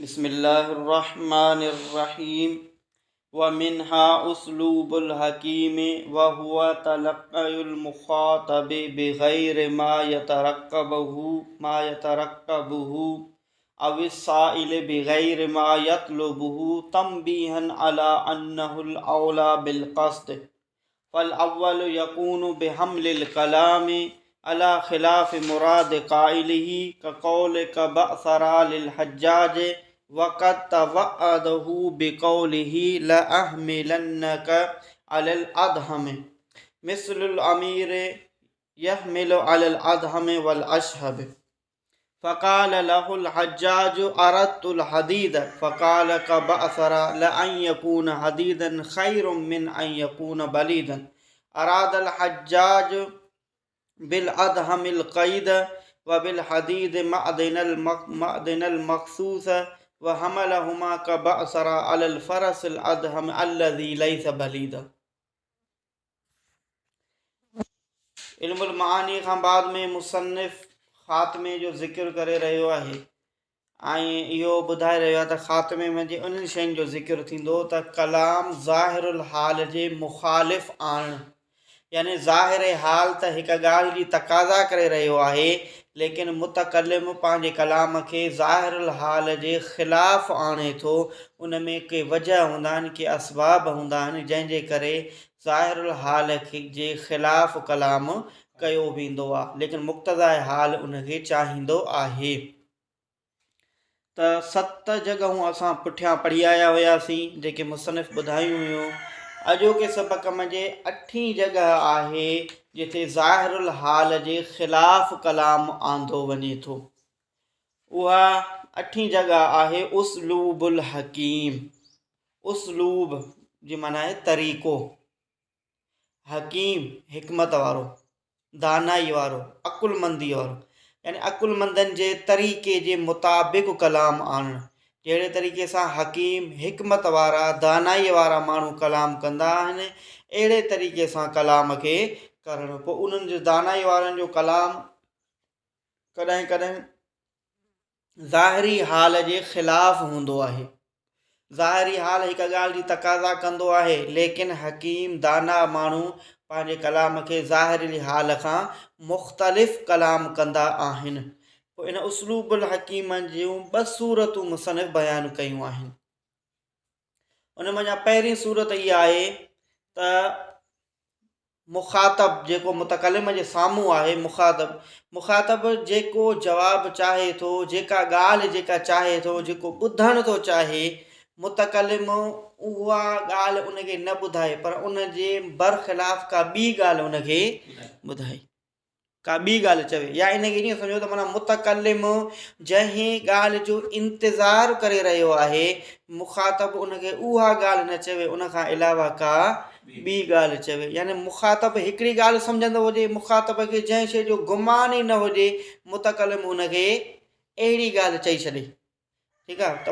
بسم اللہ الرحمن الرحیم ومنها اسلوب الحکیم وهو تلقی المخاطب بغیر ما يترقبه او السائل بغیر ما يطلبه تنبیہا علی انه الاولی بالقصد فالاول يكون بحمل الكلام على خلاف مراد قائله كقولك بأثر للحجاج وقد توعده بقوله لأحملنك على الأدهم مثل الأمير يحمل على الأدهم والأشهب فقال له الحجاج أردت الحديد فقال كبأثر لأن يكون حديدا خير من أن يكون بليدا أراد الحجاج بالأدهم القيد وبالحديد معدن المخصوص وحملهما كبأسر على الفرس الأدهم الذي ليس بليدا. علم المعانی खां बाद में मुसन्निफ़ ख़ात्मे जो ज़िक्र करे रहियो आहे ऐं इहो ॿुधाए रहियो आहे त ख़ात्मे में जे उन्हनि शयुनि जो ज़िक्र थींदो त कलाम ज़ाहिरुल हाल जे मुख़ालिफ़ आणणु, यानी ज़ाहिर हाल त हिकु ॻाल्हि जी तक़ाज़ा करे रहियो आहे, लेकिन मुतकल्लिम पंहिंजे कलाम खे ज़ाहिरुल हाल जे ख़िलाफ़ आणे थो। उन में के वजह हूंदा आहिनि, के असबाब हूंदा आहिनि जंहिंजे करे ज़ाहिरुल हाल जे ख़िलाफ़ कलाम कयो वेंदो आहे, लेकिन मुक़्तज़ाए हाल उनखे चाहींदो आहे। त 7 जॻहूं असां पुठियां पढ़ी आया हुयासीं जेके मुसन्निफ़ ॿुधायूं हुयूं। अॼोके सबक़ में जे 8हीं जॻह आहे जिथे ज़ाहिरुल हाल जे ख़िलाफ़ कलाम आंदो वञे थो। उहा 8हीं जॻह आहे उस्लूबुल हकीम। उस्लूब जी माना आहे तरीक़ो, हकीम हिकमत वारो, दानाई वारो, अकुलमंदी वारो, यानी अकुलमंदनि जे तरीक़े जे मुताबिक़ कलाम आणणु। जहिड़े तरीक़े सां हकीम हिकमत वारा दानाई वारा माण्हू कलाम कंदा आहिनि, अहिड़े तरीक़े सां कलाम खे करणु। पोइ उन्हनि जे दानाई वारनि जो कलाम कॾहिं कॾहिं ज़ाहिरी हाल जे ख़िलाफ़ हूंदो आहे। ज़ाहिरी हाल हिकु ॻाल्हि जी तक़ाज़ा कंदो आहे, लेकिन हकीम दाना माण्हू पंहिंजे कलाम खे ज़ाहिरी हाल खां मुख़्तलिफ़ कलाम कंदा आहिनि। पोइ इन उस्लूबुल हकीम जूं 2 सूरतूं मुसन्निफ़ बयानु कयूं आहिनि। उन मां पहिरीं सूरत इहा आहे त मुख़ातब जेको मुतकल्लिम जे साम्हूं आहे, मुख़ातब जेको जवाबु चाहे थो, जेका ॻाल्हि जेका चाहे थो, जेको ॿुधणु थो चाहे, मुतकल्लिम उहा ॻाल्हि उनखे न ॿुधाए पर उनजे बरख़िलाफ़ का ॿी ॻाल्हि उनखे ॿुधाए, का ॿी ॻाल्हि चवे। या इनखे ईअं सम्झो त माना मुतकल्लिम जंहिं ॻाल्हि जो इंतज़ारु करे रहियो आहे, मुख़ातब उनखे उहा ॻाल्हि न चवे, उनखां अलावा का ॿी ॻाल्हि चवे। यानी मुख़ातब हिकिड़ी ॻाल्हि सम्झंदो हुजे, मुख़ातब खे जंहिं शइ जो गुमान ई न हुजे, मुतकल्लिम उनखे अहिड़ी ॻाल्हि चई छॾे। ठीकु आहे, त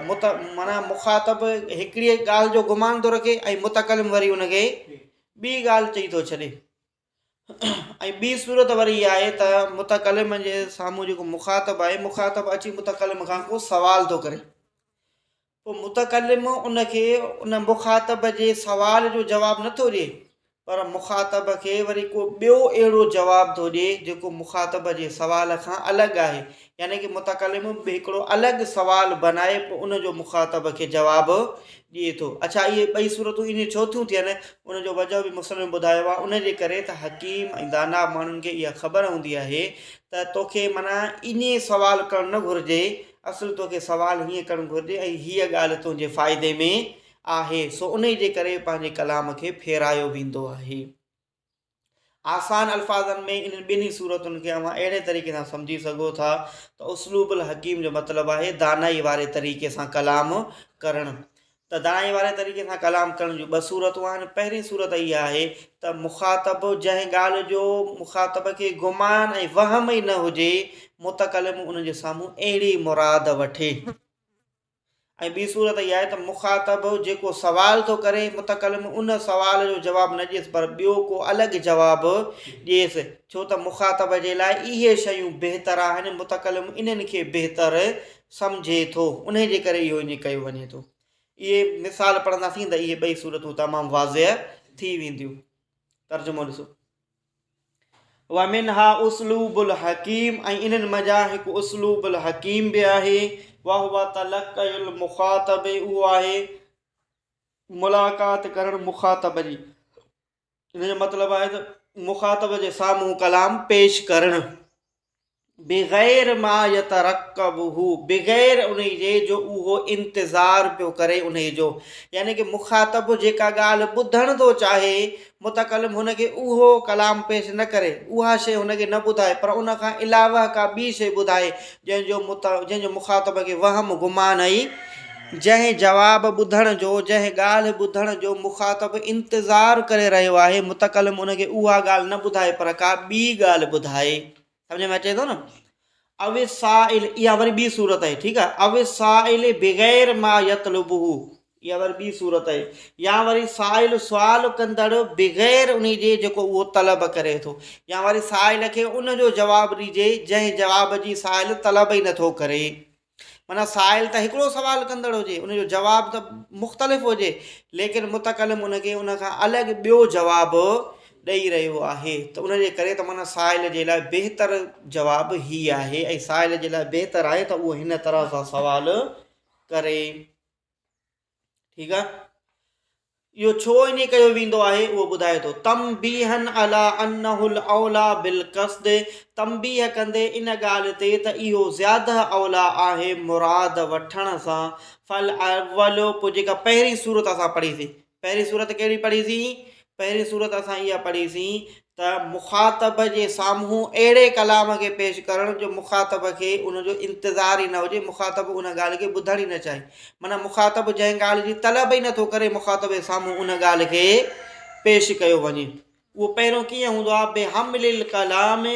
माना मुख़ातब हिकिड़ी ॻाल्हि जो गुमान थो रखे ऐं मुतकल्लिम वरी उनखे ॿी ॻाल्हि चई थो छॾे। ऐं ॿी सूरत वरी इहा आहे त मुतकल्लिम जे साम्हूं जेको मुख़ातब आहे, मुख़ातब अची मुतकल्लिम खां को सवाल थो करे। पोइ मुतकल्लिम उनखे उन मुख़ातब जे सवाल जो जवाबु नथो ॾिए, पर मुख़ातब खे वरी को ॿियो अहिड़ो जवाबु थो ॾिए जेको मुख़ातब जे सवाल खां अलॻि आहे। यानी कि मुतकल्लिम हिकिड़ो अलॻि सवाल बनाए पोइ उनजो मुख़ातब खे जवाबु ॾिए थो। अच्छा, इहे 2 सूरतूं इन छो थियूं थियनि, उनजो वजह बि मुसन्निफ़ ॿुधायो आहे। उनजे करे त हकीम ऐं दाना माण्हुनि खे इहा ख़बर हूंदी आहे त तोखे माना इन सवाल करणु न घुरिजे, असुलु तोखे सवाल हीअं करणु घुरिजे ऐं हीअ ॻाल्हि तुंहिंजे फ़ाइदे में आहे। सो उन जे करे पंहिंजे कलाम खे फेरायो वेंदो आहे। आसान अल्फाज़नि में इन 2 सूरतुनि खे अवां अहिड़े तरीक़े सां सम्झी सघो था त उस्लूबुल हकीम जो मतिलबु आहे दानाई वारे तरीक़े सां कलाम करणु। त दानाई वारे तरीक़े सां कलाम करण जूं 2 सूरतूं आहिनि। पहिरीं सूरत इहा आहे त मुख़ातब जंहिं ॻाल्हि जो मुख़ातब खे गुमान ऐं वहम ई न हुजे, मुतकल्लिम उनजे साम्हूं अहिड़ी मुराद वठे। ऐं ॿी सूरत इहा आहे त मुख़ातब जेको सवाल थो करे, मुतकल्लिम उन सवाल जो जवाबु न ॾिएसि पर ॿियो को अलॻि जवाबु ॾिएसि, छो त मुख़ातब जे लाइ इहे शयूं बहितर आहिनि, मुतकल्लिम इन्हनि खे बहितर सम्झे थो, उन जे करे इहो ईअं कयो वञे थो। इहे मिसाल पढ़ंदासीं त इहे ॿई सूरतूं तमामु वाज़िह थी वेंदियूं। तर्जुमो ॾिसो, वमिनहा उसलूबुल हकीम, ऐं इन्हनि मज़ा हिकु उसलूबुल हकीम बि आहे। वहुव तलक़युल मुख़ातब, उहो आहे मुलाक़ात करणु मुख़ातब जी। इन जो मतिलबु आहे त मुख़ातब जे साम्हूं कलाम पेश करणु। बिग़ैर मा यतरक़बहू, बिग़ैर उन जे जो उहो इंतज़ारु पियो करे उन जो, यानी कि मुख़ातब जेका ॻाल्हि ॿुधणु थो चाहे, मुतकलिम हुनखे उहो कलाम पेश न करे, उहा शइ हुनखे न ॿुधाए, पर उन खां अलावा का ॿी शइ ॿुधाए जंहिंजो मुख़ातब खे वहम गुमान ऐं जंहिं जवाबु ॿुधण जो, जंहिं ॻाल्हि ॿुधण जो मुख़ातब इंतज़ारु करे रहियो आहे, मुतकलिम उनखे उहा ॻाल्हि न ॿुधाए पर का ॿी ॻाल्हि ॿुधाए। सम्झ में अचे थो न? अव साइल, इहा वरी ॿी सूरत आहे, ठीकु आहे। अव साइल बिग़ैर मा यतलुबहू, इहा वरी ॿी सूरत आहे। या वरी साइल सुवाल कंदड़ बिग़ैर उन जे जेको उहो तलब करे थो, या वरी साइल खे उन जो जवाबु ॾिजे जंहिं जवाब जी साइल तलब ई नथो करे। माना साइल त हिकिड़ो सुवाल कंदड़ हुजे, उनजो जवाबु त मुख़्तलिफ़ हुजे, लेकिन मुतकलिम उनखे उन खां अलॻि ॿियो जवाबु ॾेई रहियो आहे, त उन जे करे त माना साइल जे लाइ बहितर जवाबु हीअ आहे, ऐं साइल जे लाइ बहितर आहे त उहो हिन तरह सां सुवाल करे। ठीकु आहे। इहो छो ईअं कयो वेंदो आहे उहो ॿुधाए थो। तंबीहन अला अन्नहुल औला बिल क़स्द, तंबीह कंदे इन ॻाल्हि ते त इहो ज़्यादा औला आहे मुराद वठण सां। फल अव्वल, पोइ जेका पहिरीं सूरत असां पढ़ीसीं, पहिरीं सूरत कहिड़ी पढ़ीसीं? पहिरीं सूरत असां इहा पढ़ीसीं त मुख़ातब जे साम्हूं अहिड़े कलाम खे पेश करण जो मुख़ातब खे उनजो इंतज़ारु ई न हुजे, मुख़ातब उन ॻाल्हि खे ॿुधण ई न चाहे। माना मुख़ातब जंहिं ॻाल्हि जी तलब ई नथो करे, मुख़ातब जे साम्हूं उन ॻाल्हि खे पेश कयो वञे। उहो पहिरियों कीअं हूंदो आहे? बेहमिलिल कलाम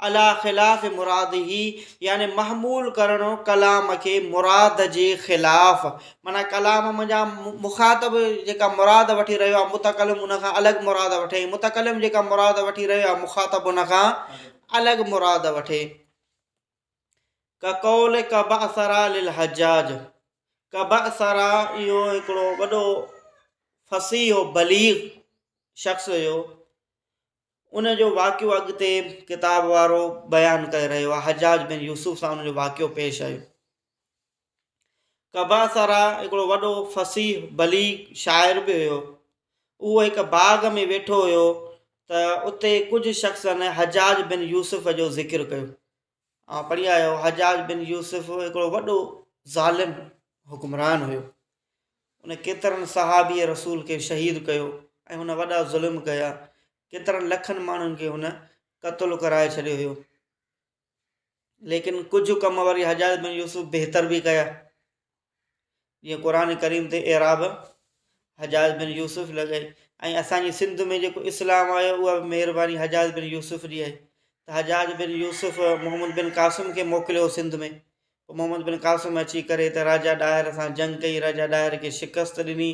अला ख़िलाफ़ मुरादिही, यानी महमूल करणो कलाम खे मुराद जे ख़िलाफ़। माना कलाम मुंहिंजा मुख़ातब जेका मुराद वठी रहियो आहे, मुतकलिम उन खां अलॻि मुराद वठे, मुतकलिम जेका मुराद वठी रहियो आहे, मुख़ातब उन खां अलॻि मुराद वठे। ककौल कबअसरा लिल हजाज, कबअसरा इहो हिकिड़ो वॾो फसीह हो बलीग शख़्स हुयो, उन जो वाक़ियो अॻिते किताब वारो बयानु करे रहियो आहे। हजाज बिन यूसुफ सां उन जो वाक़ियो पेश आयो। कबअसरा हिकिड़ो वॾो फसीह बलीग शाइर बि हुयो। उहो हिकु बाग़ में वेठो हुयो त उते कुझु शख़्सनि हजाज बिन यूसुफ जो ज़िक्र कयो। पढ़ी आयो, हजाज बिन यूसुफ हिकिड़ो वॾो ज़ालिम हुक्मरान हुयो। उन केतिरनि सहाबी रसूल खे शहीद कयो ऐं हुन वॾा ज़ुल्म कया, केतिरनि लखनि माण्हुनि खे हुन क़त्लु कराए छॾियो हुयो। लेकिन कुझु कम वरी हजाज बिन यूसुफ बहितर बि कया, जीअं क़ुरान करीम ते एराब हजाज बिन यूसुफ लॻाई। ऐं असांजी सिंध में जेको इस्लाम आयो उहा महिरबानी हजाज बिन यूसुफ जी आहे। त हजाज बिन यूसुफ मोहम्मद बिन कासिम खे मोकिलियो सिंध में, पोइ मोहम्मद बिन कासिम अची करे त राजा ॾाहिर सां जंग कई, राजा ॾाहिर खे शिकस्त ॾिनी,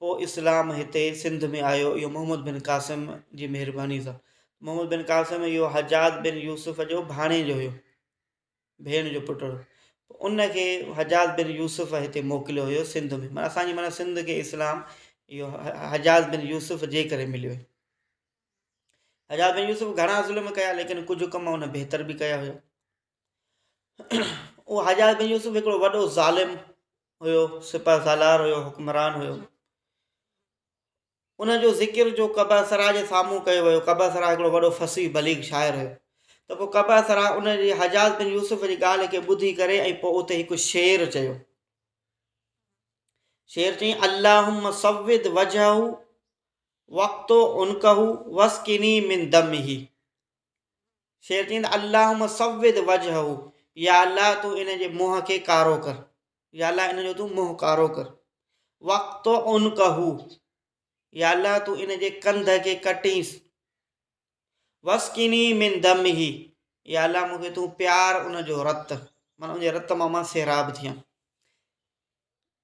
पोइ इस्लाम हिते सिंध में आयो। इहो मोहम्मद बिन कासिम जी महिरबानी सां। मोहम्मद बिन कासिम इहो हजाज बिन यूसुफ जो भाणे जो हुयो, भेण जो पुटु। उनखे हजाज बिन यूसुफ हिते मोकिलियो हुयो सिंध में। माना असांजी माना सिंध खे इस्लाम इहो हजाज बिन यूसुफ जे करे मिलियो आहे। हजाज बिन यूसुफ घणा ज़ुल्म कया, लेकिन कुझु कम हुन बहितर बि कया हुया। उहो हजाज बिन यूसुफ हिकिड़ो वॾो ज़ालिम हुयो, सिपह सालार हुयो, हुक्मरान हुयो। उनजो ज़िक्र जो कबअसरा जे साम्हूं कयो वियो। कबअसरा हिकिड़ो वॾो फसीह बलीग शाइर हुयो। त पोइ कबअसरा उन जी हजाज बिन यूसुफ जी ॻाल्हि खे ॿुधी करे ऐं पोइ उते हिकु शेर चयो। शेर चई, अल्लाहुम्म सव्विद वजहहू वक़्तो उनकहू वस्किनी मिन दमिही। शेर चईं अल्लाहुम्म सव्विद वजहहू, या अल्लाह तूं इन जे मुंहं खे कारो कर, या अल्लाह इन जो तूं मुंहुं कारो कर। वक़्तो उनकहू, या अल्लाह तूं इन जे कंध खे कटींसि। वस्किनी मिन दमिही, या अल्लाह मूंखे तूं प्यार उन जो रत, माना उन जे रत मां मां सैराब थियां।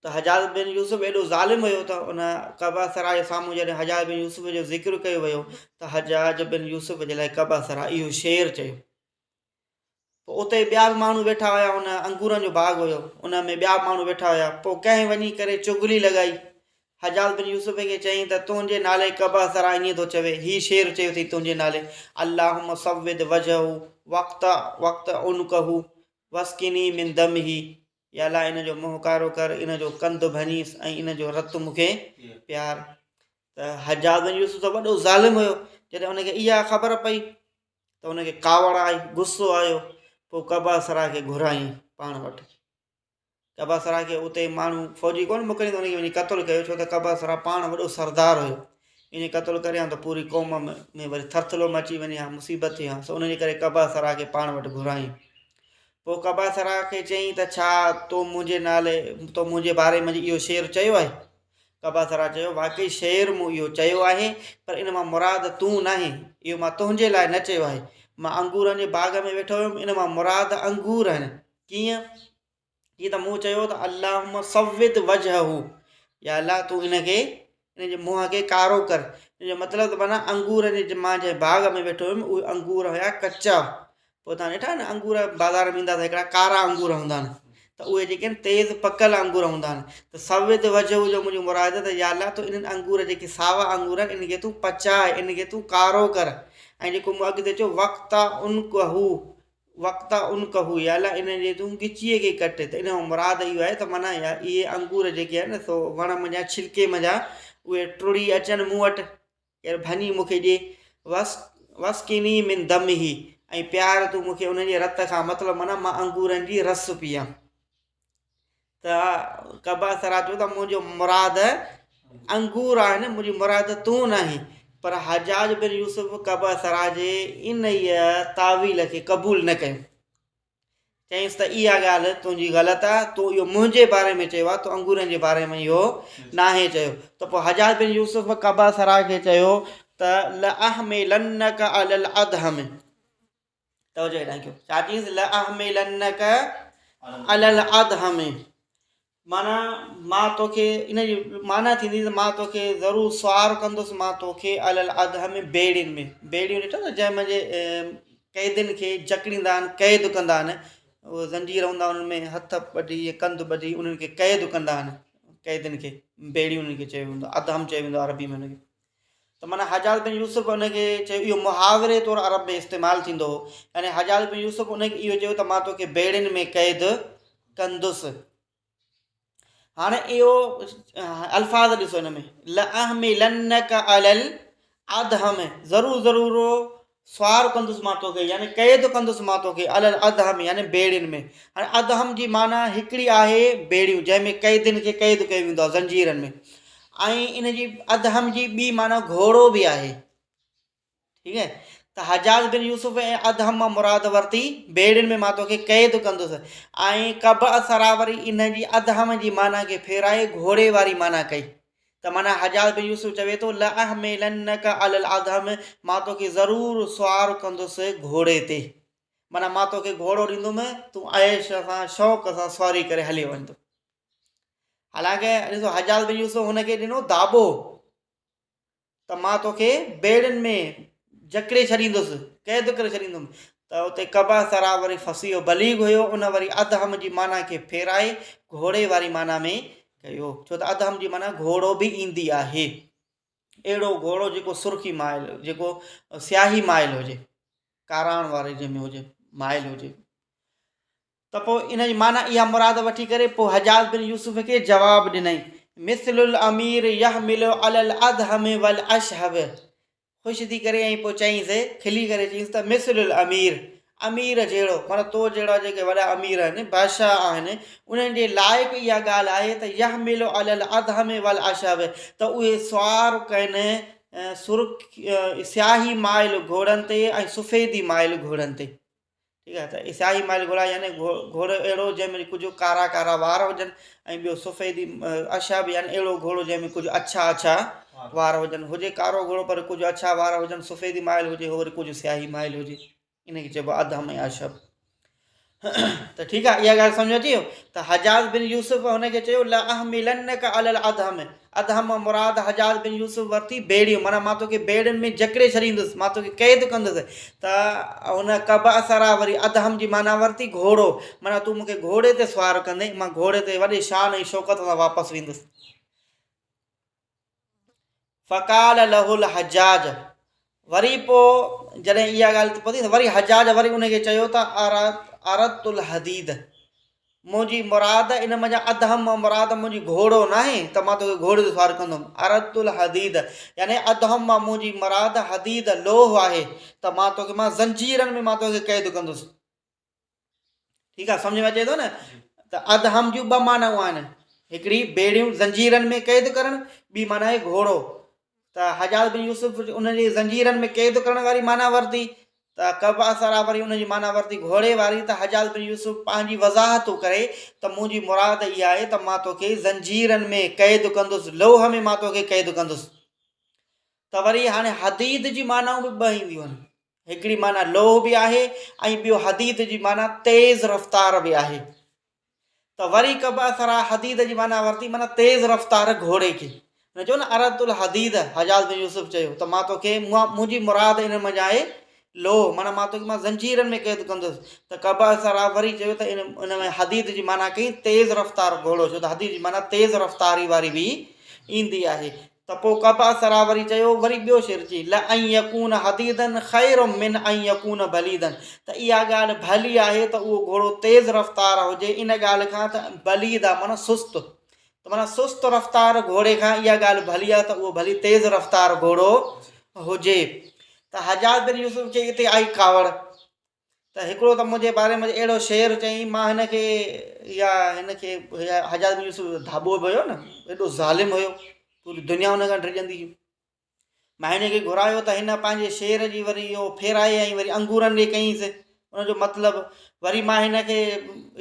त हजाज बिन यूसुफ एॾो ज़ालिम हुयो त उन कबअसरा जे साम्हूं जॾहिं हजाज बिन यूसुफ जो ज़िक्र कयो वियो त हजाज बिन यूसुफ जे लाइ कबअसरा इहो शेर चयो। पोइ उते ॿिया बि माण्हू वेठा हुया, उन अंगूरनि जो बाग़ हुयो, उन में ॿिया माण्हू वेठा हुया। पोइ कंहिं वञी करे चुगली लॻाई, हजाज बिन यूसुफ खे चयईं त तुंहिंजे नाले कबा सरा ईअं थो चवे, हीउ शेर चयो अथई तुंहिंजे नाले, अल्लाहुम सविद वजहू वक़्त उनकहू वस्किनी मिन दमही, या अल्लाह इन जो मुंहुं कारो कर, इन जो कंधु भञीस ऐं इन जो रतु मूंखे प्यार। त हजाज बिन यूसुफ त वॾो ज़ालिम हुयो। जॾहिं उनखे इहा ख़बर पई त उनखे कावड़ आई, गुस्सो आयो। पोइ कबा सरा खे घुराई पाण वटि। कबा सरा खे उते माण्हू फ़ौजी कोन मोकिलींदो, उनखे वञी क़तलु कयो, छो त कबा सरा पाण वॾो सरदार हुयो। इन क़तलु करे हा त पूरी क़ौम में वरी थरथलो मची वञे हा, मुसीबत थी हा। सो उनजे करे कबा सरा खे पाण वटि घुराई। पोइ कबा सरा खे चयईं त छा तो मुंहिंजे बारे में इहो शेर चयो आहे? कबा सरा चयो, वाक़ई शेर मूं इहो चयो आहे, पर इन मां मुराद तूं नाहे, इहो मां तुंहिंजे लाइ न चयो आहे। मां अंगूरनि जे बाग़ में वेठो हुयुमि, इन मां मुराद अंगूर आहिनि। कीअं? हीअं त मूं चयो त अल्लाहुम सविद वजहू, या अल्लाह तूं इन जे मुंहं खे कारो कर। इन जो मतिलबु त माना अंगूर मां जंहिं बाग़ में वेठो हुयुमि उहे अंगूर हुया कचा। पोइ तव्हां ॾिठा न अंगूर बाज़ारि में ईंदा त हिकिड़ा कारा अंगूर हूंदा आहिनि, त उहे जेके आहिनि तेज़ पकल अंगूर हूंदा आहिनि। त सविद वजहू जो मुंहिंजो मुराद त या अल्लाह तूं इन्हनि अंगूर जेके सावा अंगूर आहिनि इनखे तूं पचाए, इनखे तूं कारो कर। ऐं जेको मूं अॻिते चयो वक़्ता उनकहू, या अल्लाह इन जे तूं गिचीअ खे कट। त इन जो मुराद इहो आहे त माना या इहे अंगूर जेके आहिनि सो वण मुंहिंजा छिलके मुंहिंजा उहे टुड़ी अचनि मूं वटि, केरु भञी मूंखे ॾिए। वस्किनी मिन दमही, ऐं प्यार तूं मूंखे उनजे रत खां, मतिलबु माना मां अंगूरनि जी रस पियां। त कबा सरा चयो त मुंहिंजो मुराद अंगूर आहिनि, मुंहिंजी मुराद तूं नाहीं। पर हजाज बिन यूसुफ कबा सरा जे इन तावील खे क़बूल न कयो। चयईंसि त इहा ॻाल्हि तुंहिंजी ग़लति आहे, तूं इहो मुंहिंजे बारे में चयो आहे, तूं अंगूरनि जे बारे में इहो नाहे चयो। त पोइ हजाज बिन यूसुफ कबा सरा खे चयो त लअहमिलन्नक अलल अदहम, तवजो हेॾां कयो, छा चयईंसि? लअहमिलन्नक अलल अदहम, माना मां तोखे, इन जी माना थींदी त मां तोखे ज़रूरु सुवार कंदुसि, मां तोखे अलल अदहम बेड़ियुनि में। बेड़ियूं ॾिठो न जंहिंमें क़ैदियुनि खे जकड़ींदा आहिनि, क़ैद कंदा आहिनि, उहे ज़ंजीर हूंदा आहिनि, उनमें हथ ॿधी कंधु ॿधी उन्हनि खे क़ैद कंदा आहिनि, क़ैदियुनि खे बेड़ियूं उनखे चयो वेंदो, अदहम चयो वेंदो अरबी में उनखे। त माना हजाज बिन यूसुफ उनखे चयो, इहो मुहावरे तौरु अरब में इस्तेमालु थींदो हो। यानी हजाज बिन यूसुफ उनखे इहो चयो त मां तोखे बेड़ियुनि में क़ैद कंदुसि। हाणे इहो अल्फाज़ ॾिसो हिन में, लअहमिलन्नक अलल अदहम, ज़रूरु सुवार कंदुसि मां तोखे, यानी क़ैद कंदुसि मां तोखे अलल अदहम, यानी बेड़ियुनि में। हाणे अदहम जी माना हिकिड़ी आहे बेड़ियूं जंहिंमें क़ैदियुनि खे क़ैद कयो वेंदो आहे ज़ंजीरनि में, ऐं इन जी अदहम जी ॿी माना घोड़ो बि आहे। ठीकु आहे, त हजाज बिन यूसुफ ऐं अदहम मां मुराद वरिती बेड़ियुनि में मां तोखे क़ैद कंदुसि, ऐं कबा सरा वरी इन जी अदहम जी माना खे फेराए घोड़े वारी माना कई। त माना हजाज बिन यूसुफ चवे थो लअहमिलन्नक अलल अदहम, मां तोखे ज़रूरु सुवार कंदुसि घोड़े ते, माना मां तोखे घोड़ो ॾींदुमि, तूं ऐश सां शौक़ सां सवारी करे हली वञिजो। हालांकि ॾिसो हजाज बिन यूसुफ हुनखे ॾिनो दाबो त मां तोखे बेड़ियुनि में जकड़े छॾींदुसि, क़ैद करे छॾींदुमि। त उते कबा सरा वरी फसीहो बलीग हुयो, उन वरी अदहम जी माना खे फेराए घोड़े वारी माना में कयो, छो त अदहम जी माना घोड़ो बि ईंदी आहे, अहिड़ो घोड़ो जेको सुर्खी माइल, जेको स्याही माइल हुजे, काराण वारे जंहिंमें हुजे, माइल हुजे। त पोइ इन जी माना इहा मुराद वठी करे पोइ हजाज बिन यूसुफ खे जवाबु ॾिनई, मिसलुल अमीर यहमिलु अलल अदहम वल अशहब, ख़ुशि थी करे ऐं पोइ चईंसि, खिली करे चईंसि त मिसलुल अमीर, अमीर जहिड़ो, माना तो जहिड़ा जेके वॾा अमीर आहिनि, बादशाह आहिनि, उन्हनि जे लाइक़ु इहा ॻाल्हि आहे त यहमिलु अलल अदहम वल अशहब, त उहे सुवार कनि स्याही माइल घोड़नि ते ऐं सफ़ेदी माइल घोड़नि ते। ठीकु आहे, त स्याही माइल घोड़ा यानी घोड़ो अहिड़ो जंहिंमें कुझु कारा कारा वार हुजनि, ऐं ॿियो सफ़ेदी अशहब यानी अहिड़ो घोड़ो जंहिंमें कुझु अछा वार हुजनि, हुजे कारो घोड़ो पर कुझु अछा वार हुजनि, सफ़ेदी माइल हुजे, और कुझु स्याही माइल हुजे, इनखे चइबो आहे अदहम ऐं अशहब। त ठीकु आहे, इहा ॻाल्हि सम्झ अची वियो। त हजाज़ बिन यूसुफ हुनखे चयो ला अहमिलन्नका अलल अदहम, अदहम मुराद हजाज़ बिन यूसुफ वरिती बेड़ियूं, माना मां तोखे बेड़ियुनि में जकड़े छॾींदुसि, मां तोखे क़ैद कंदुसि। त हुन कब असरा वरी अदहम जी माना वरिती घोड़ो, माना तूं मूंखे घोड़े ते सुवारु कंदे, मां घोड़े ते वॾे शान ऐं शौक़त सां वापसि वेंदुसि। फ़काल लहुल हजाज, वरी पोइ जॾहिं इहा ॻाल्हि पती त वरी हजाज वरी उनखे चयो त अरतुल हदीद, मुंहिंजी मुराद इन मञा अदहम मुराद मुंहिंजी घोड़ो न आहे त मां तोखे घोड़े ते सवारु कंदुमि। अरतुल हदीद यानी अदहम मां मुंहिंजी मुराद हदीद लोह आहे, त मां तोखे मां ज़ंजीरनि में मां तोखे क़ैद कंदुसि। ठीकु आहे, सम्झ में अचे थो न। त अदहम जूं ॿ मानाऊं आहिनि, हिकिड़ी बेड़ियूं ज़ंजीरनि में क़ैद करणु, ॿी माना आहे घोड़ो। त हजाज़ बिन यूसुफ उनजी ज़ंजीरनि में क़ैद करण वारी माना वरिती, त कब असरा वरी उनजी माना वरिती घोड़े वारी। त हजाज़ बिन यूसुफ पंहिंजी वज़ाहत करे त मुंहिंजी मुराद इहा आहे त मां तोखे ज़ंजीरनि में क़ैद कंदुसि, लोह में मां तोखे क़ैद कंदुसि। त वरी हाणे हदीद जी मानाऊं बि ॿ ईंदियूं आहिनि, हिकिड़ी माना लोह बि आहे ऐं ॿियो हदीद जी माना तेज़ रफ़्तार बि आहे। त वरी कब असरा हदीद जी माना वरिती, माना तेज़ रफ़्तार घोड़े खे। न चयो न अरतुल हदीद, हजाज़ बिन यूसुफ चयो त मां तोखे मुंहिंजी मुराद इन में आहे लोह, माना मां तोखे मां ज़ंजीरनि में क़ैद कंदुसि। त कब असरा वरी चयो त इन में हदीद जी माना कई तेज़ रफ़्तार घोड़ो, छो त हदीद जी माना तेज़ रफ़्तारी वारी बि ईंदी आहे। त पोइ कब असरा वरी चयो, वरी ॿियो शेर चई ल ऐं यकून हदीदन ख़ैरु मिन ऐं यकून बलीदन, त इहा ॻाल्हि भली आहे त उहो घोड़ो तेज़ रफ़्तार हुजे इन ॻाल्हि खां त बलीद आहे माना सुस्त, त माना सुस्त रफ़्तार घोड़े खां इहा ॻाल्हि भली आहे त उहो भली तेज़ रफ़्तार घोड़ो हुजे। त हजाज़ बिन यूसुफ चई हिते आई कावड़, त हिकिड़ो त मुंहिंजे बारे में अहिड़ो शेर चई, मां हिनखे हिनखे हजाज़ बिन यूसुफ धाॿो बि हुयो न, एॾो ज़ालिम हुयो, पूरी दुनिया हुन खां डिॼंदी हुई। मां हिनखे घुरायो त हिन पंहिंजे शेर जी वरी इहो फेराए ऐं वरी अंगूरनि ॾे कईंसि, उनजो मतिलबु वरी मां हिनखे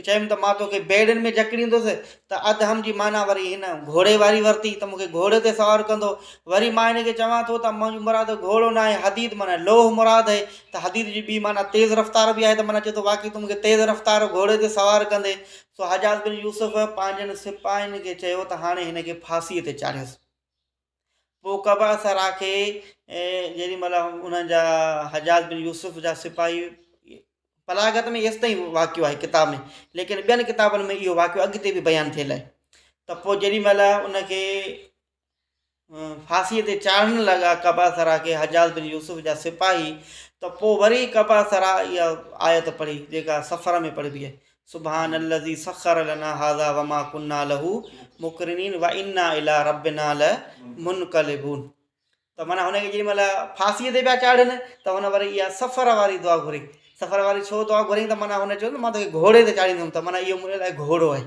चयुमि त मां तोखे बेड़ियुनि में जकड़ींदुसि, त अदहम जी माना वरी हिन घोड़े वारी वरिती त मूंखे घोड़े ते सवारु कंदो। वरी मां हिनखे चवां थो त मुंहिंजी मुराद घोड़ो न आहे, हदीद माना लोह मुराद आहे, त हदीद जी ॿी माना तेज़ रफ़्तार बि आहे, त माना चए थो वाक़ई तूं मूंखे तेज़ रफ़्तार घोड़े ते सवारु कंदे। सो हजाज़ बिन यूसुफ पंहिंजनि सिपाहियुनि खे चयो त हाणे हिनखे फांसीअ ते चाढ़ियोसि। पोइ कब असरा खे जेॾीमहिल उन्हनि जा हजाज़ बिन यूसुफ जा सिपाही, पलागत में एसि ताईं वाक़ियो आहे किताब में, लेकिन ॿियनि किताबनि में इहो वाक़ियो अॻिते बि बयानु थियल आहे। त पोइ जेॾीमहिल उनखे फांसीअ ते चाढ़नि लॻा कब असरा खे हजाज़ बिन यूसुफ जा सिपाही, त पोइ वरी कब असरा इहा आयत पढ़ी जेका सफ़र में पढ़बी आहे, सुभान अल्लज़ी सख़र लना हाज़ा वमा कुन्ना लहू मुक़रिनीन व इन्ना इला रब्बिना लमुनक़लिबून। त माना हुनखे जेॾीमहिल फांसीअ ते पिया चाढ़नि त हुन वरी इहा सफ़र वारी दुआ घुरी। सफ़र वारी छो दुआ घुरी, त माना हुन चयो न मां तोखे घोड़े ते चाढ़ींदुमि, त माना इहो मुंहिंजे लाइ घोड़ो आहे।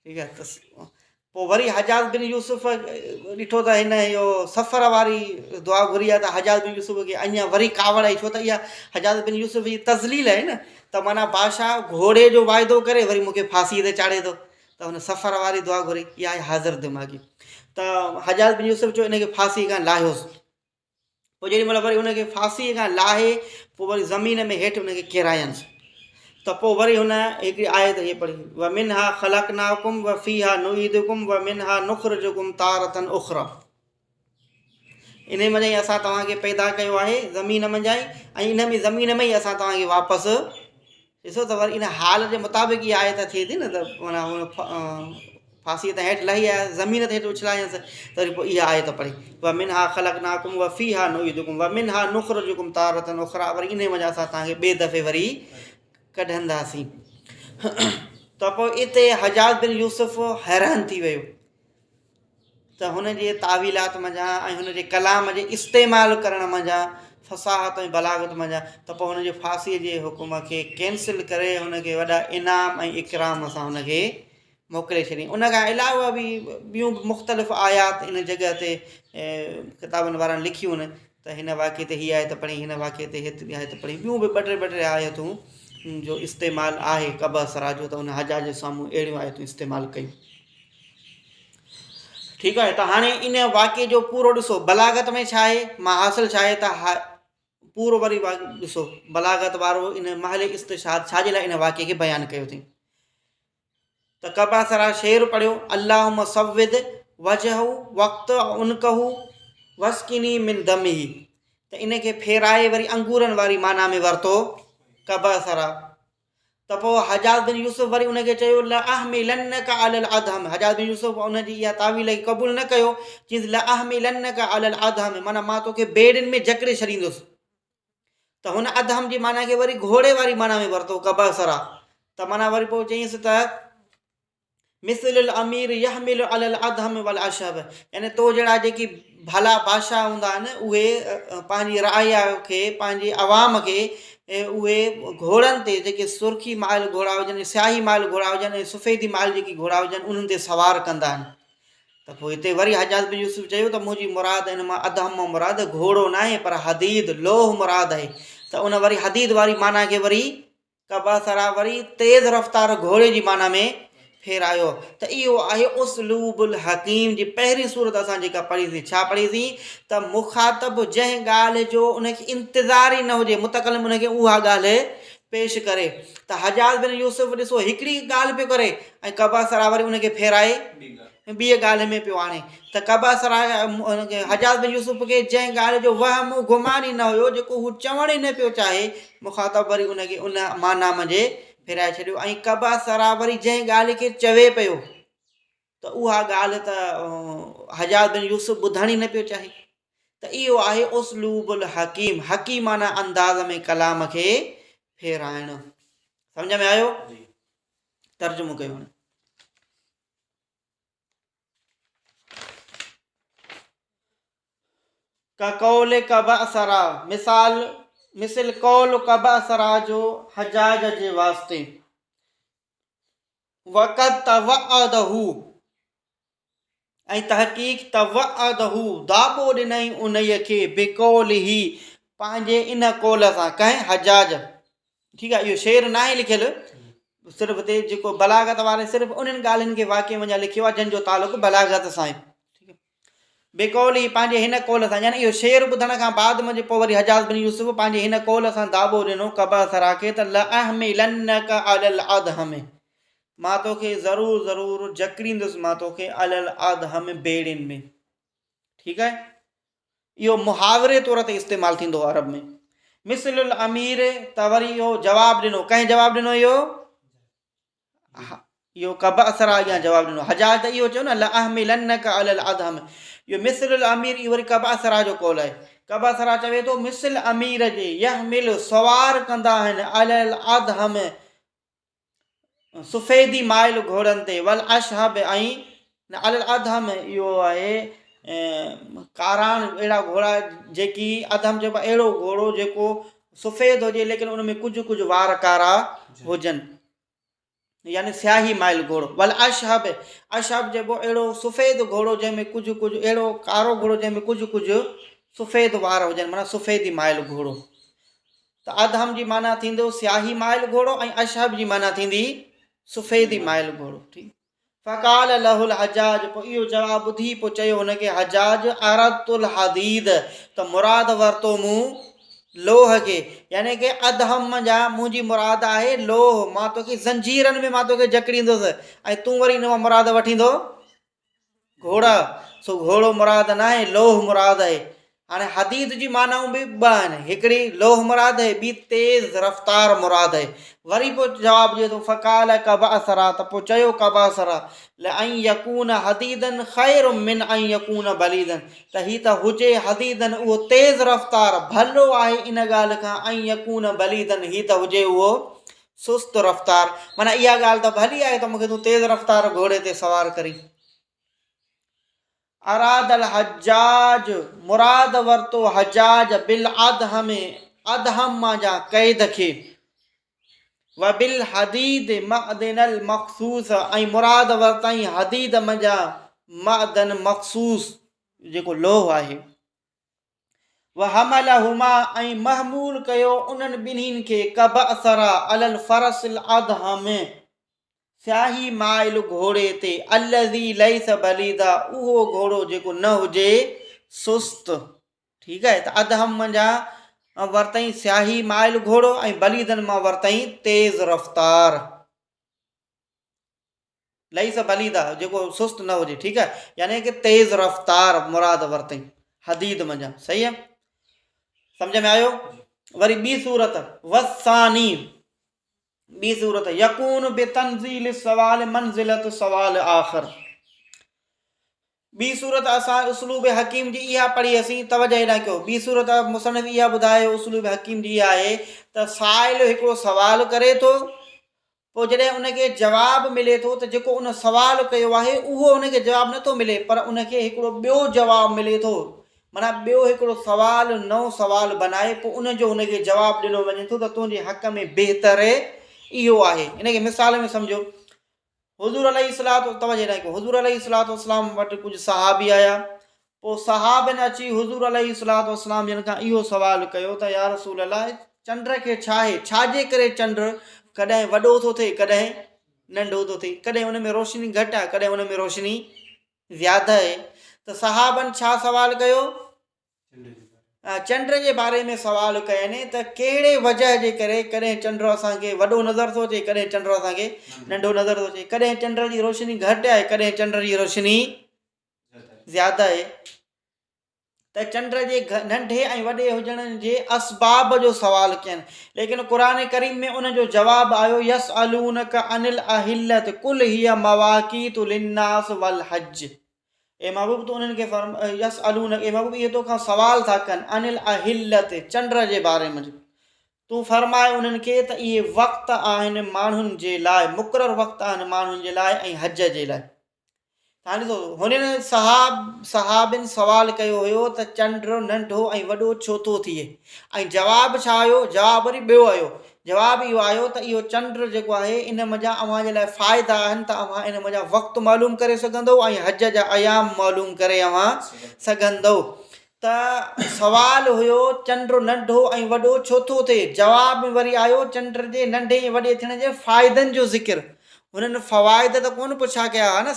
ठीकु आहे, त पोइ वरी हजाज़ बिन यूसुफ ॾिठो त हिन इहो सफ़र वारी दुआ घुरी आहे, त हजाज़ बिन यूसुफ खे अञा वरी कावड़ आई, छो त इहा हजाज़ बिन यूसुफ जी तज़लील आहे न, त माना बादशाह घोड़े जो वाइदो करे वरी मूंखे फांसीअ ते चाढ़े थो, त हुन सफ़र वारी दुआ घुरी, इहा आहे हाज़िर दिमाग़ी। त हजाज़ बिन यूसुफ जो हिनखे फांसी खां लाहियोसि। पोइ जेॾीमहिल वरी हुनखे फांसीअ खां लाहे पोइ वरी ज़मीन में हेठि हुनखे किरायसि, त पोइ वरी हुन हिकिड़ी आयत हीअ पढ़ी व मिनहा ख़लक़नाकुम व फ़ीहा नुईदुकुम व मिनहा नुख़्रिजुकुम तारतन उख़रा। इन में ई असां तव्हांखे पैदा कयो आहे ज़मीन मंझां ई, ऐं इन में ज़मीन में ई असां तव्हांखे वापसि, ॾिसो त वरी इन हाल जे मुताबिक़ इहा आयत थिए थी न, त माना फांसीअ ते हेठि लही आहे, ज़मीन ते हेठि उछलायसि, त वरी पोइ इहा आयत पढ़ी व मिनहा ख़लक़नाकुम व फ़ीहा नुईदुकुम व मिनहा नुख़्रिजुकुम तारतन उख़रा, वरी इन वजह सां तव्हांखे ॿिए दफ़े वरी कढंदासीं। त पोइ इते हजाज़ बिन यूसुफ हैरान थी वियो त हुनजे तावीलात मंझां ऐं हुनजे कलाम जे इस्तेमालु करण मंझां, फ़साहत ऐं बलागत मंझां, त पोइ हुनजे फांसीअ जे हुकुम खे कैंसिल करे हुनखे वॾा इनाम ऐं इकराम सां हुनखे मोकिले छॾियईं। उन खां अलावा बि ॿियूं बि मुख़्तलिफ़ आयात इन जॻह ते किताबनि वारनि लिखियूं आहिनि, त हिन वाक़े ते हीअ आयत पढ़ी, हिन वाक़े ते हेतिरी आयत पढ़ी, ॿियूं बि ॿ टे आयतूं जो इस्तेमालु आहे कब असरा जो, त हुन हजाज़ जे साम्हूं अहिड़ियूं आयतूं इस्तेमालु कयूं। ठीकु आहे, त हाणे इन वाक़े जो पूरो ॾिसो बलागत में छा आहे, मां हासिल छा आहे त पूरो वरी ॾिसो बलागत वारो इन महल इस्तिशाद छाजे लाइ इन वाक़े खे बयानु कयो अथई। त कबासरा शेर पढ़ियो, अल्लाहुम्मा सव्विद वजहू वक़्त उनकहू वस्किनी मिन दमिही, त इन खे फेराए वरी अंगूरनि वारी माना में वरितो कबासरा। त पोइ हजाज बिन यूसुफ वरी उनखे चयो लअहमिलन्नका अलल अदहम, हजाज बिन यूसुफ उनजी इहा तावील खे क़बूल न कयो, चईंसि लअहमिलन्नका अलल अदहम, माना मां तोखे बेड़ियुनि में जकड़े छॾींदुसि। त हुन अदहम जी माना खे वरी घोड़े वारी माना में वरितो कबासरा। त माना वरी पोइ चईंसि त मिसलुल अमीर यहमिलु अलल अदहम वल अशब, यानी तो जहिड़ा जेकी भला बादशाह हूंदा आहिनि उहे पंहिंजी राया खे पंहिंजी अवाम खे उहे घोड़नि ते जेके सुर्खी माल घोड़ा हुजनि, स्याही माल घोड़ा हुजनि, सफ़ेदी माल जेकी घोड़ा हुजनि उन्हनि ते सवार कंदा आहिनि। त पोइ हिते वरी हजाज बिन यूसुफ चयो त मुंहिंजी मुराद हिन मां अदहम मां मुराद घोड़ो न आहे पर हदीद लोह मुराद आहे। त उन वरी हदीद वारी माना खे वरी कबासरा वरी तेज़ रफ़्तार घोड़े जी माना में फेरायो। त इहो आहे उसलूबुल हकीम जी पहिरीं सूरत असां जेका पढ़ीसीं। छा पढ़ीसीं? त मुखातब जंहिं ॻाल्हि जो उनखे इंतज़ार ई न हुजे मुतकलिम उनखे उहा ॻाल्हि पेश करे। त हजाज बिन यूसुफ ॾिसो हिकिड़ी ॻाल्हि पियो करे ऐं कबासरा वरी उनखे फेराए ॿी ॻाल्हि में पियो आणे। त कबासरा हजाज बिन यूसुफ खे जंहिं ॻाल्हि जो वहम गुमान ई न हुयो, जेको हू चवण ई न पियो चाहे, मुखातब वरी उनखे उन माना मंझि फेराए छॾियो। ऐं कबासरा वरी जंहिं ॻाल्हि खे चवे पियो त उहा ॻाल्हि त हजाज बिन यूसुफ ॿुधण ई न पियो चाहे। त इहो आहे उसलूबुल हकीम, हकीमाना अंदाज़ में कलाम खे फेराइणु। सम्झ में आयो? तर्जुमो कयो। का कौल कबासरा, मिसल कौल कबासरा जो हजाज जे वास्ते वक़त तवअदहू, ऐं तहक़ीक़ तवअदहू दाबो ॾिनई उन्हीअ खे बिकौलिही पंहिंजे इन कौल सां, कंहिं हजाज। ठीकु आहे, इहो शेर न आहे लिखियलु, सिर्फ़ु हिते जेको बलागत वारे सिर्फ़ु उन्हनि ॻाल्हियुनि खे वाक़े वञा लिखियो आहे जंहिंजो तालुक़ु बलागत सां आहे। बेकौली पंहिंजे हिन कौल सां, यानी इहो शेर ॿुधण खां बाद मुंहिंजे पोइ वरी हजाज बिन यूसुफ पंहिंजे हिन कौल सां दाबो ॾिनो कबासरा खे त लअहमिलन्नका अलल अदहम, मां तोखे ज़रूरु ज़रूरु जकड़ींदुसि मां तोखे अलल अदहम बेड़ियुनि में। ठीकु आहे, इहो मुहावरे तौर ते इस्तेमालु थींदो अरब में। मिसलुल अमीर, त वरी इहो जवाबु ॾिनो, कंहिं जवाबु ॾिनो? इहो कबासरा अॻियां जवाबु ॾिनो। हजाज त इहो चयो न लअहमिलन्नका अलल अदहम, इहो मिसलुल अमीर इहो वरी कबासरा जो कौल आहे। कबासरा चवे थो मिसल अमीर जे यहमिल सवार कंदा आहिनि अलल अदहम सफ़ेदी माइल घोड़नि ते, वल अशहब ऐं अलल अदहम इहो आहे कारान अहिड़ा घोड़ा जेकी अदहम चइबो आहे अहिड़ो घोड़ो जेको सफ़ेद हुजे लेकिन उन में कुझु कुझु वार कारा हुजनि, यानी स्याही माइल घोड़ो। वल अशहब, अशहब चइबो अहिड़ो सफ़ेद घोड़ो जंहिंमें कुझु कुझु अहिड़ो कारो घोड़ो जंहिंमें कुझु कुझु सफ़ेद वार हुजनि, माना सफ़ेदी माइल घोड़ो। त अदहम जी माना थींदो स्याही माइल घोड़ो ऐं अशहब जी माना थींदी सफ़ेदी माइल घोड़ो। ठीकु। फ़क़ाल लहुल हजाज, पोइ इहो जवाबु ॿुधी पोइ चयो हुनखे हजाज अरदतुल हदीद, त मुराद वरितो मूं लोह खे, यानी कि अदहम जा मुंहिंजी मुराद आहे लोह, मां तोखे ज़ंजीरनि में मां तोखे जकड़ींदुसि ऐं तूं वरी हिन मां मुराद वठींदो घोड़ा। सो घोड़ो मुराद न आहे, लोह मुराद आहे। हाणे हदीद जी मानाऊं बि ॿ आहिनि, हिकिड़ी लोह मुराद आहे, ॿी तेज़ रफ़्तार मुराद आहे। वरी पोइ जवाबु ॾिए थो फ़क़ाल कबासरा, त पोइ चयो कबासरा लअन यकून हदीदन ख़ैरु मिन अन यकून बलीदन, त ही त हुजे हदीदन उहो तेज़ रफ़्तार भलो आहे इन ॻाल्हि खां, अन यकून बलीदन ही त हुजे उहो सुस्त रफ़्तार, माना इहा ॻाल्हि त भली आहे त मूंखे तूं तेज़ रफ़्तार घोड़े ते सवार करी। अरादल हजाज, मुराद वरितो हजाज बिल अदहम, अदहम मां जा क़ैद खे, व बिल हदीद मअदनल मख़सूस, ऐं मुराद वरितई हदीद मंझा मअदन मख़सूस जेको लोह आहे। व हमलहुमा, ऐं महमूल कयो उन्हनि ॿिन्हिनि खे कबासरा अलल फरसिल अदहम स्याही माइल घोड़े ते, अल्लज़ी लैस बलीदा उहो घोड़ो जेको न हुजे सुस्त। ठीकु आहे, त अदहम मंझा वरितई स्याही माइल घोड़ो ऐं बलीदनि मां वरितई तेज़ रफ़्तार। लईस बलीदा जेको सुस्त न हुजे, ठीकु आहे, यानी कि तेज़ रफ़्तार मुराद वरितई हदीद मंझां। सही आहे, सम्झ में आयो। वरी ॿी सूरत वसानी, ॿी सूरत यकून बेतंज़ील सवाल मंज़िलत सवाल आख़िर। ॿी सूरत असां उसलूब हकीम जी इहा पढ़ी असीं, तवजह हेॾां कयो। ॿी सूरत मुसनफ़ इहा ॿुधाए उसलूब हकीम जी इहा आहे त साइल हिकिड़ो सवाल करे थो, पोइ जॾहिं उनखे जवाबु मिले थो त जेको उन सवाल कयो आहे उहो उनखे जवाबु नथो मिले, पर उनखे हिकिड़ो ॿियो जवाबु मिले थो, माना ॿियो हिकिड़ो सवाल नओं सवाल बनाए पोइ उनजो उनखे जवाबु ॾिनो वञे थो त तुंहिंजे हक़ में बहितर इहो आहे। इनखे मिसाल में सम्झो, हुज़ूर अलैहिस्सलातु तवजह हेॾां कयो, हुज़ूर अलैहिस्सलातु वस्सलाम वटि कुझु सहाबी आया, पोइ सहाबनि अची हुज़ूर अलैहिस्सलातु वस्सलाम जिन खां इहो सवाल कयो त या रसूल अल्लाह, चंड खे छा आहे, छाजे करे चंड कॾहिं वॾो थो थिए कॾहिं नंढो थो थिए, कॾहिं उन में रोशनी घटि आहे कॾहिं उन में रोशनी ज़्यादा आहे। त सहाबनि छा सवाल कयो, चंड जे बारे में सवाल कयनि त कहिड़े वजह जे करे कॾहिं चंड असांखे वॾो नज़र थो अचे कॾहिं चंड असांखे नंढो नज़र थो अचे, कॾहिं चंड जी रोशनी घटि आहे कॾहिं चंड जी रोशनी ज़्यादा आहे। त चंड जे नंढे ऐं वॾे हुजण जे असबाब जो सवाल कयनि, लेकिन क़ुरान करीम में उनजो जवाबु आयो यसअलूनक अनिल अहिल्लत कुल हिय मवाक़ीतु लिन्नास वल हज। ए महबूब तो उन्हनि खे यसअलूनक, ए महबूब इहे तोखां सवाल था कनि अनिल अहिल्लत चंड जे बारे में, तूं फरमाए उन्हनि खे त इहे वक़्तु आहिनि माण्हुनि जे लाइ, मुक़ररु वक़्तु आहिनि माण्हुनि जे लाइ ऐं हज जे लाइ। हाणे ॾिसो, हुननि सहाबिन सवाल कयो हुयो त चंड नंढो ऐं वॾो छो थो थिए, ऐं जवाबु छा आयो, जवाबु वरी ॿियो आयो, जवाबु इहो आयो त इहो चंड जेको आहे इन मंझां अव्हां जे लाइ फ़ाइदा आहिनि त अव्हां इन मंझां वक़्तु मालूम करे सघंदव ऐं हज जा अयाम मालूम करे अव्हां सघंदव। त सवाल हुयो चंड नंढो ऐं वॾो छो थो थिए, जवाब में वरी आयो चंड जे नंढे ऐं वॾे थियण जे फ़ाइदनि जो ज़िक्र। हुननि फ़वाइद त कोन पुछा कया हुआ न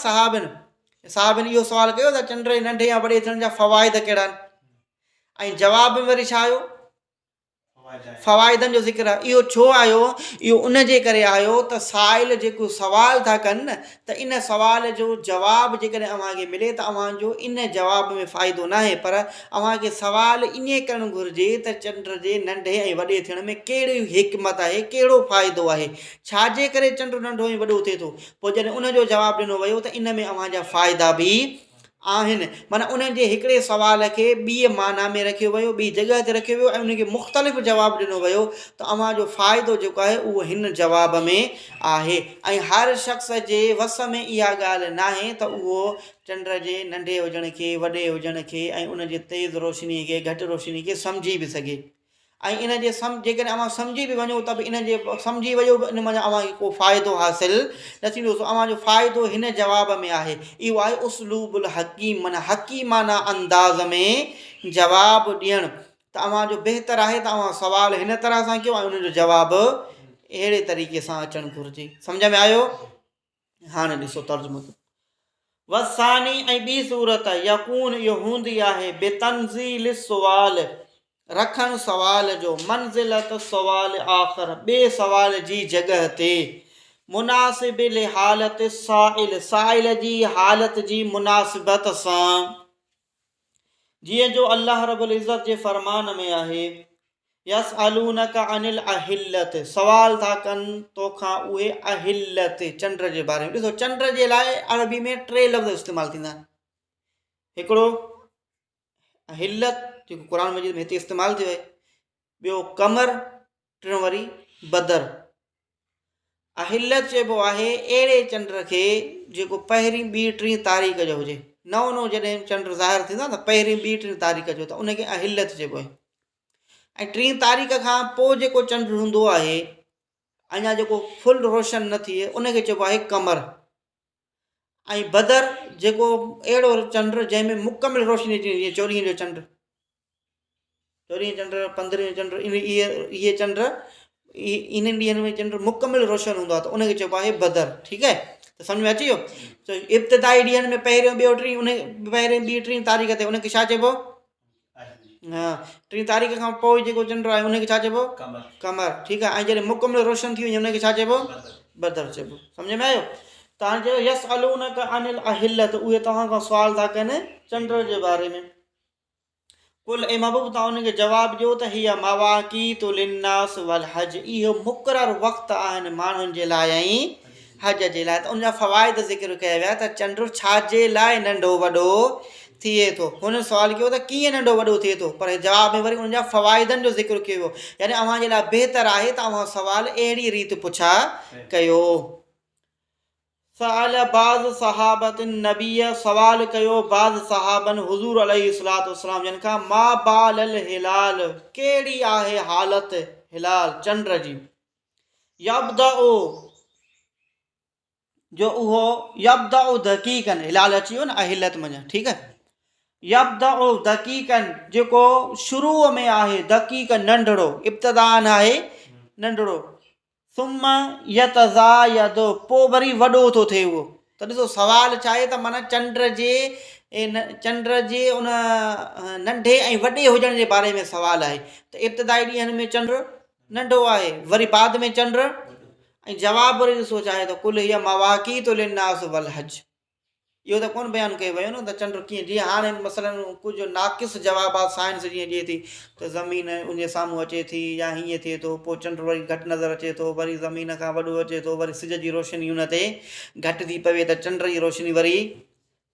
साहबिन इहो सवाल कयो त चंड जे नंढे या वॾे थियण जा फ़वाइद कहिड़ा आहिनि, ऐं जवाब में वरी छा आयो, फ़वाइदनि जो ज़िक्र आहे। इहो छो आयो, इहो उन जे करे आयो त साइल जेको सवाल था कनि न, त इन सवाल जो जवाबु जेकॾहिं अव्हांखे मिले त अव्हांजो इन जवाब में फ़ाइदो न आहे, पर अव्हांखे सवाल ईअं करणु घुरिजे त चंड जे नंढे ऐं वॾे थियण में कहिड़ी हिकमत आहे, कहिड़ो फ़ाइदो आहे, छाजे करे चंड नंढो ऐं वॾो थिए थो, पोइ जॾहिं उनजो जवाबु ॾिनो वियो त इन में अव्हांजा फ़ाइदा बि आहिनि। माना उन्हनि जे हिकिड़े सवाल खे ॿी माना में रखियो वियो, ॿी जॻह ते रखियो वियो ऐं उनखे मुख़्तलिफ़ जवाबु ॾिनो वियो त अव्हांजो फ़ाइदो जेको आहे उहो हिन जवाब में आहे। ऐं हर शख़्स जे वस में इहा ॻाल्हि न आहे त उहो चंड जे नंढे हुजण खे वॾे हुजण खे ऐं उन जे तेज़ रोशनी खे घटि रोशनी खे सम्झी बि सघे, ऐं इन जे जेकॾहिं अव्हां सम्झी बि वञो त बि इन जे सम्झी वञो इन मां अव्हांखे को फ़ाइदो हासिलु न थींदो। अव्हांजो फ़ाइदो हिन जवाब में आहे, इहो आहे उसलूबुल हकीम, माना हकीमाना अंदाज़ में जवाबु ॾियणु। त अव्हांजो बहितर आहे त अव्हां सवाल हिन तरह सां कयो ऐं उनजो जवाबु अहिड़े तरीक़े सां अचणु घुरिजे। सम्झ में आयो। हाणे ॾिसो तर्जुमो, वसानी ऐं ॿी सूरत यकून इहो हूंदी आहे बेतंज़ील सुवाल, रखणु सवाल जो, मंज़िलत सवाल आख़िर, ॿिए सवाल जी जॻह ते, मुनासिबिल हालत साइल, साइल जी हालत जी मुनासिबत सां, जीअं जो अल्लाह रब्बुल इज़्ज़त जे फ़रमान में आहे यसअलूनक अनिल अहिल्लत, सवाल था कनि तोखां उहे अहिल्लत चंड जे बारे में। ॾिसो चंड जे लाइ अरबी में 3 लफ़्ज़ इस्तेमालु थींदा आहिनि, हिकिड़ो अहिल्लत जेको क़ुरान मजीद में हिते इस्तेमालु थियो आहे, ॿियो कमर, टियों वरी बदर। अहिल्लत चइबो आहे अहिड़े चंड खे जेको पहिरीं ॿी टीं तारीख़ जो हुजे, नओं जॾहिं चंड ज़ाहिर थींदो आहे न पहिरीं ॿी टीं तारीख़ जो, त उनखे अहिल्लत चइबो आहे। ऐं 3 तारीख़ खां पोइ जेको चंड हूंदो आहे अञा जेको फुल रोशन न थिए उनखे चइबो आहे कमर। ऐं बदर जेको अहिड़ो चंड जंहिंमें मुकमिल रोशनी अची वञे, 14 जो चंड, 14 चंड 15 चंड, इहे चंड इन्हनि ॾींहंनि में चंड मुकमिल रोशन हूंदो आहे त उनखे चइबो आहे बदर। ठीकु आहे, त सम्झ में अची वियो। त इब्तिदाई ॾींहंनि में पहिरियों ॿियों टीं, उन पहिरें ॿी टीं तारीख़ ते उनखे छा चइबो, हा 3 तारीख़ खां पोइ जेको चंड आहे उनखे छा चइबो? कमर। ठीकु आहे। ऐं जॾहिं मुकमिल रोशन थी वञे उनखे छा चइबो? बदर चइबो। सम्झ में आयो? तव्हां चयो यस अलूनक अनिल अहिल्लत, उहे तव्हां खां सुवाल था कनि चंड जे बारे में। कुल ए महबूब तव्हां उनखे जवाबु ॾियो त हीअ मवाक़ीतु लिन्नास वल हज, इहो मुक़ररु वक़्तु आहिनि माण्हुनि जे लाइ ऐं हज जे लाइ। त उनजा फ़वाइद ज़िक्र कया विया त चंड छाजे लाइ नंढो वॾो थिए थो। हुन सुवाल कयो त कीअं नंढो वॾो थिए थो, पर जवाब में वरी उनजा फ़वाइदनि जो ज़िक्र कयो वियो। यानी अव्हां जे लाइ बहितर आहे त अव्हां सुवाल अहिड़ी रीति पुछा कयो। सअल बाज़ सहाबतिन नबीय, सवाल कयो बाज़ सहाबन हुज़ूर अलैहिस्सलातु वस्सलाम जन खां, मा बालल हिलाल, कहिड़ी आहे हालत हिलाल चंड जी। यब्दउ जो उहो यब्दउ दक़ीक़न, हिलाल अची वियो न अहिलत मंझि, ठीकु आहे। यब्दउ दक़ीक़न जेको शुरूअ में आहे, दक़ीक़ नंढड़ो, इब्तिदान आहे नंढड़ो, सुम यतज़ायद पोइ वरी वॾो थो थिए उहो। त ॾिसो सवाल छा आहे त माना चंड जे उन नंढे ऐं वॾे हुजण जे बारे में सवाल आहे। त इब्तिदाई ॾींहंनि में चंड नंढो आहे, वरी बाद में चंड, ऐं जवाब वरी ॾिसो छा आहे त कुल हीअ मवाक़ीतु लिन्नास वल हज। इहो त कोन बयानु कयो वियो न त चंड कीअं, जीअं हाणे मसलन कुझु नाक़िस जवाबात साइंस जीअं ॾिए थी त ज़मीन उनजे साम्हूं अचे थी या हीअं थिए थो, पोइ चंड वरी घटि नज़र अचे थो, वरी ज़मीन खां वॾो अचे थो, वरी सिज जी रोशनी उन ते घटि थी पवे त चंड जी रोशनी वरी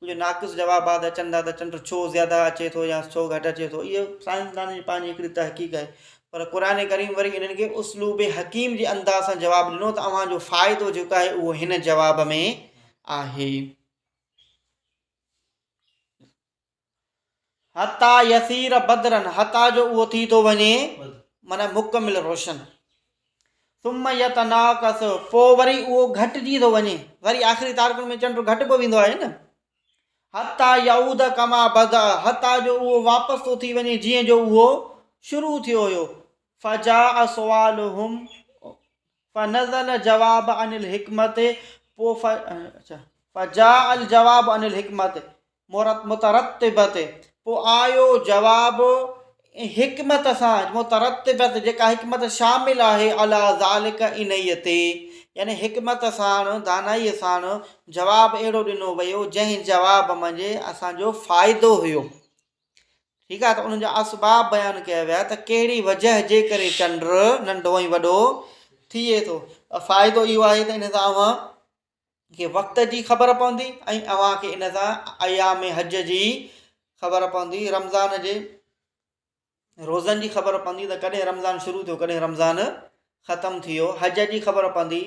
कुझु नाक़िस जवाबात अचनि था त चंड छो ज़्यादा अचे थो या छो घटि अचे थो। इहो साइंसदाननि जी पंहिंजी हिकिड़ी तहक़ीक़ आहे। पर क़ुर करीम वरी इन्हनि खे उसलूब हकीम जे अंदाज़ सां जवाबु ॾिनो त अव्हांजो फ़ाइदो जेको आहे उहो हिन जवाब में आहे। हता यसीर बदरन, हता जो उहो थी थो वञे माना मुकमिल रोशन। सुम यतनाकस, पोइ वरी उहो घटिजी थो वञे, वरी आख़िरी तारीख़ुनि में चंड घटि पोइ वेंदो आहे न। हता यऊद कमा बदा, हता जो उहो वापसि थो थी वञे जीअं जो उहो शुरू थियो हुयो। फजा सुवालुहुम फनज़ल जवाब अनिल हिकमत, पोइ फजा अल जवाब अनिल हिकमत मुतरत्तिबत, पोइ आयो जवाब हिकमत सां, मुतरत्तिबत जेका हिकमत शामिल आहे अला ज़ालिक इन्हीअ ते, यानी हिकमत साण दानाईअ साण जवाब अहिड़ो ॾिनो वियो जंहिं जवाब मंझि असांजो फ़ाइदो हुयो। ठीकु आहे। त उन्हनि जा असबाब बयानु कया विया त कहिड़ी वजह जे करे चंड नंढो ऐं वॾो थिए थो। फ़ाइदो इहो आहे त इन सां अव्हां खे वक़्त जी ख़बर पवंदी ऐं अव्हांखे इन सां अयाम हज जी ख़बर पवंदी, रमज़ान जे रोज़नि जी ख़बर पवंदी त कॾहिं रमज़ान शुरू थियो कॾहिं रमज़ान ख़तमु थी वियो। हज जी ख़बर पवंदी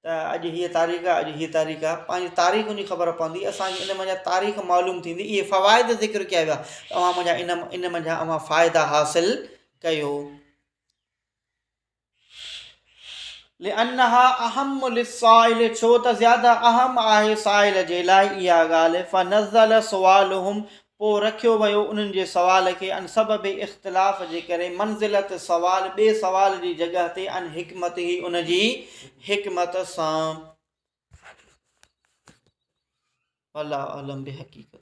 त अॼु हीअ तारीख़ आहे, अॼु हीअ तारीख़ आहे, पंहिंजी तारीख़ुनि जी ख़बर पवंदी, असांखे इन मंझि तारीख़ मालूम थींदी। इहे फ़वाइद ज़िक्र कया विया, तव्हां मुंहिंजा इन मंझि अव्हां फ़ाइदा हासिलु कयो। लिअन्नहा अहम लिस्साइल, छो त ज़्यादा अहम आहे साइल जे लाइ इहा ॻाल्हि। फनज़ल सुवालुहुम, पोइ रखियो वियो उन्हनि जे सवाल खे अन सबब इख़्तिलाफ़ जे करे, मंज़िलत सवाल ॿिए सवाल जी जॻह ते, अन हिकमत ई उन जी हिकमत सां। अल्लाह आलम बिहक़ीक़त।